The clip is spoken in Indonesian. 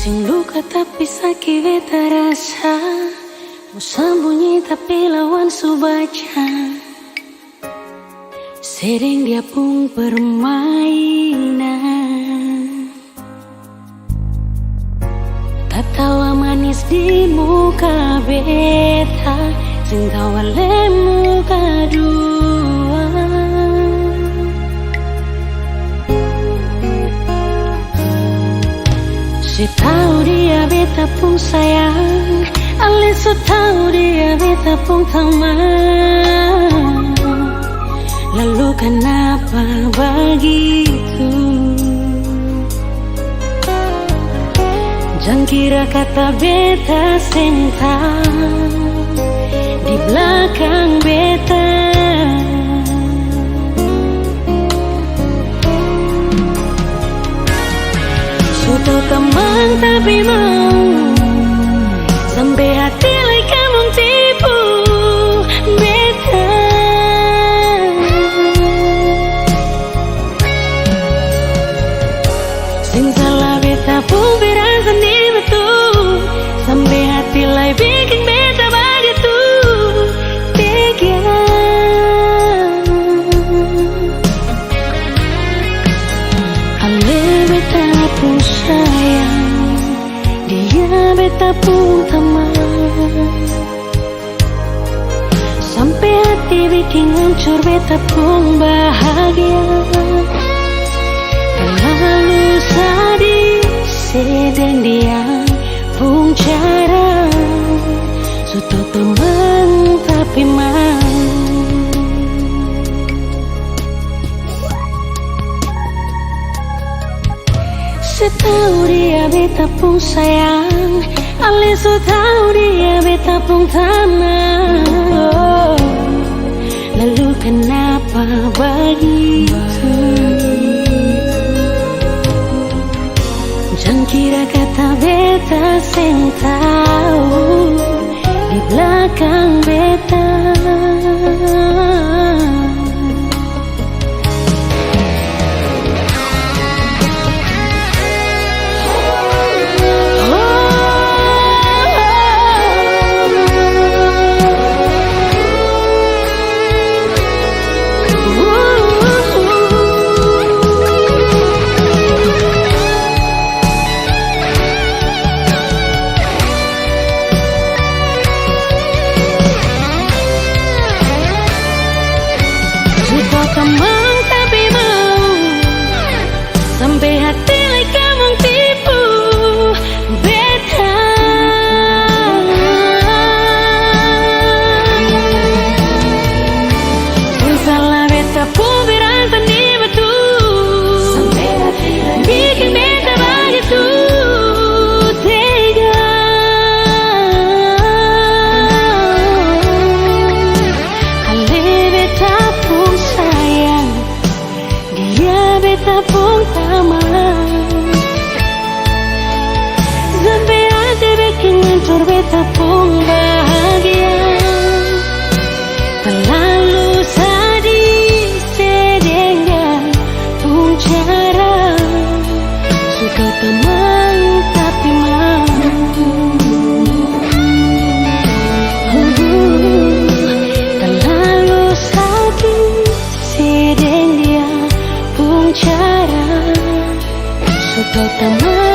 Sing luka tapi sakit beta rasa, mau sembunyi tapi lawan subaca. Sering dia pun permainan, tertawa manis di muka beta, sing tawa muka dua. Si tahu dia beta pun sayang, Ali so tahu dia beta pun teman. Lalu kenapa begitu? Jangan kira kata beta cinta di belakang beta. Sudah teman tapi mau sampai hati lai kamu tipu beta. Sing salah beta pun berasa di betul, sampai hati lai bikin beta begitu tega. Ale beta pun sayang, dia beta pun teman. Sampai hati bikin hancur beta pun bahagia. Terlalu sadis sedang dia pun cara. Sudah teman tapi mau. Setahu dia beta pun sayang, Ali so tahu dia beta pun tenang. Oh, lalu kenapa begitu? Jangan kira kata beta sing tahu di belakang beta. Kembang tapi mau sampai hati lai kamu tipu beta. Sing salah beta pun berasa di betul, sampai hati lai bikin beta begitu tega. Ale beta pun sayang, dia beta pun teman. Sampai hati bikin hancur beta pun bahagia. Terlalu sadis sedang pun cara. Suka teman tapi mau. Terlalu sadis sedang dia pun cara. Suka teman